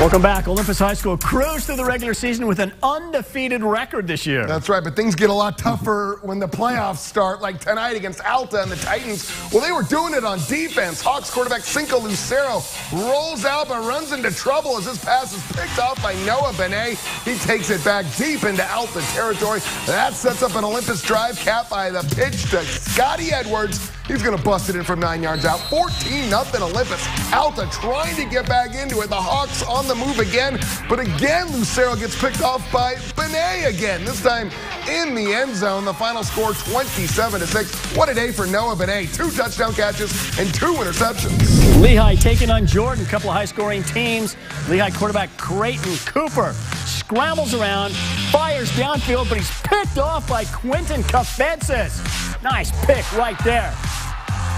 Welcome back. Olympus High School cruised through the regular season with an undefeated record this year. That's right, but things get a lot tougher when the playoffs start, like tonight against Alta and the Titans. Well, they were doing it on defense. Hawks quarterback Cinco Lucero rolls out but runs into trouble as this pass is picked off by Noah Benet. He takes it back deep into Alta territory. That sets up an Olympus drive capped by the pitch to Scotty Edwards. He's going to bust it in from 9 yards out. 14-0 Olympus. Alta trying to get back into it. The Hawks on the move again, but again Lucero gets picked off by Benet again. This time in the end zone. The final score 27-6. What a day for Noah Benet. 2 touchdown catches and 2 interceptions. Lehigh taking on Jordan. A couple of high-scoring teams. Lehigh quarterback Creighton Cooper scrambles around, fires downfield, but he's picked off by Quentin Cafetzes. Nice pick right there.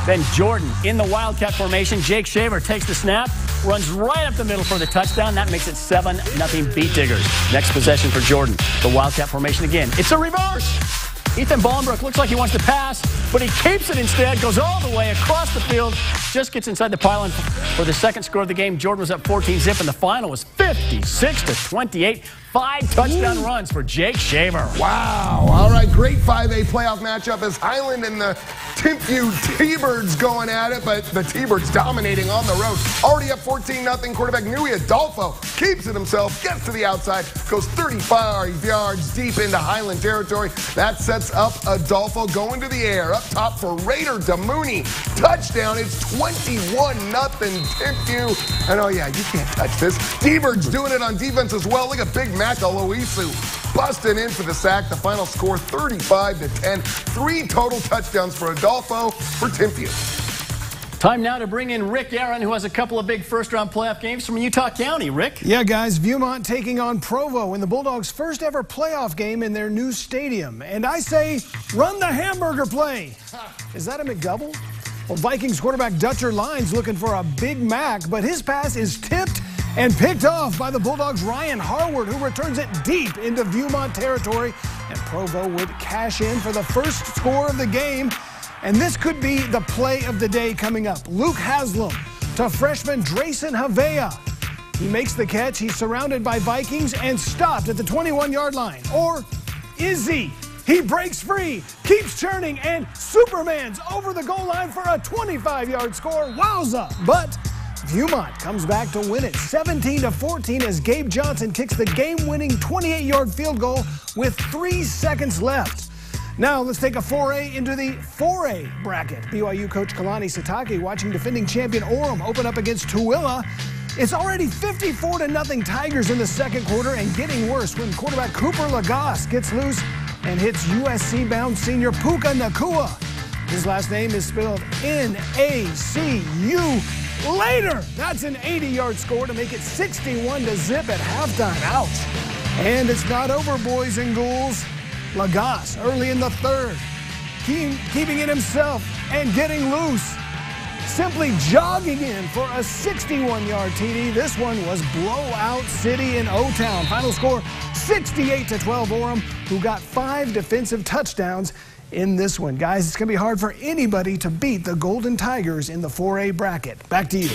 Then Jordan in the Wildcat formation. Jake Shaver takes the snap, runs right up the middle for the touchdown. That makes it 7-0 Beat Diggers. Next possession for Jordan. The Wildcat formation again. It's a reverse. Ethan Ballenbrook looks like he wants to pass, but he keeps it instead, goes all the way across the field, just gets inside the pylon for the second score of the game. Jordan was up 14-0, and the final was 56-28. 5 touchdown runs for Jake Shaver. Wow. All right, great 5A playoff matchup as Highland and the Timpview T-Birds going at it, but the T-Birds dominating on the road. Already up 14-0. Quarterback Nui Adolfo keeps it himself, gets to the outside, goes 35 yards deep into Highland territory. That sets up Adolfo going to the air. Up top for Raider Damouni. Touchdown. It's 21-0 Timpview. And oh yeah, you can't touch this. T-Birds doing it on defense as well. Look at Big Mac Aloisu busting in for the sack. The final score 35-10. 3 total touchdowns for Adolfo for Timpview. Time now to bring in Rick Aaron, who has a couple of big first-round playoff games from Utah County. Rick? Yeah, guys, Viewmont taking on Provo in the Bulldogs' first ever playoff game in their new stadium. And I say, run the hamburger play. Is that a McDouble? Well, Vikings quarterback Dutcher Lyons looking for a Big Mac, but his pass is tipped and picked off by the Bulldogs' Ryan Harward, who returns it deep into Viewmont territory. And Provo would cash in for the first score of the game. And this could be the play of the day coming up. Luke Haslam to freshman Drayson Havea. He makes the catch. He's surrounded by Vikings and stopped at the 21-yard line. Or is he? He breaks free, keeps churning, and Superman's over the goal line for a 25-yard score. Wowza! But Viewmont comes back to win it 17-14 as Gabe Johnson kicks the game-winning 28-yard field goal with 3 seconds left. Now let's take a foray into the 4A bracket. BYU coach Kalani Sitake watching defending champion Orem open up against Tooele. It's already 54-0 Tigers in the second quarter, and getting worse when quarterback Cooper Lagasse gets loose and hits USC-bound senior Puka Nakua. His last name is spelled N-A-C-U. Later, that's an 80-yard score to make it 61-0 at halftime. Ouch. And it's not over, boys and ghouls. Lagasse early in the third, keeping it himself and getting loose. Simply jogging in for a 61-yard TD. This one was blowout city in O-Town. Final score 68-12 Orem, who got 5 defensive touchdowns in this one. Guys, it's going to be hard for anybody to beat the Golden Tigers in the 4A bracket. Back to you.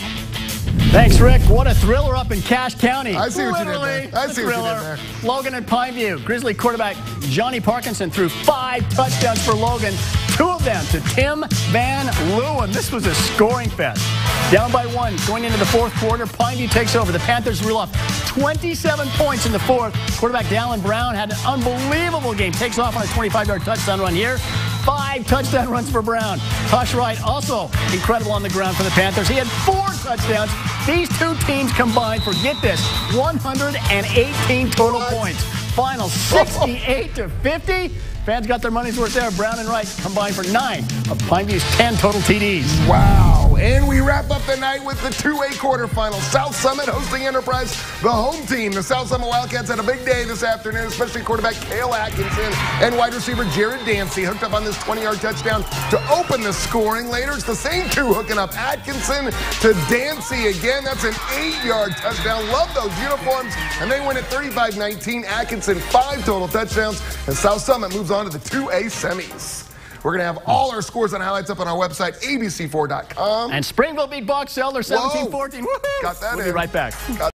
Thanks, Rick. What a thriller up in Cache County. I see what you did there. I see what you did there. Logan at Pineview. Grizzly quarterback Johnny Parkinson threw 5 touchdowns for Logan, 2 of them to Tim Van Leeuwen. This was a scoring fest. Down by 1 going into the fourth quarter. Pineview takes over. The Panthers reel off 27 points in the fourth. Quarterback Dallin Brown had an unbelievable game. Takes off on a 25-yard touchdown run here. 5 touchdown runs for Brown. Hush Wright also incredible on the ground for the Panthers. He had 4 touchdowns. These 2 teams combined for, get this, 118 total points. Final 68-50. Fans got their money's worth there. Brown and Wright combined for 9 of Pineview's 10 total TDs. Wow. And we wrap up the night with the 2A quarterfinals. South Summit hosting Enterprise, the home team. The South Summit Wildcats had a big day this afternoon, especially quarterback Cale Atkinson and wide receiver Jared Dancy hooked up on this 20-yard touchdown to open the scoring. Later, it's the same 2 hooking up. Atkinson to Dancy again. That's an 8-yard touchdown. Love those uniforms. And they win at 35-19. Atkinson 5 total touchdowns. And South Summit moves on to the 2A semis. We're going to have all our scores and highlights up on our website, abc4.com. And Springville beat Box Elder 17-14. Got that in. We'll be right back.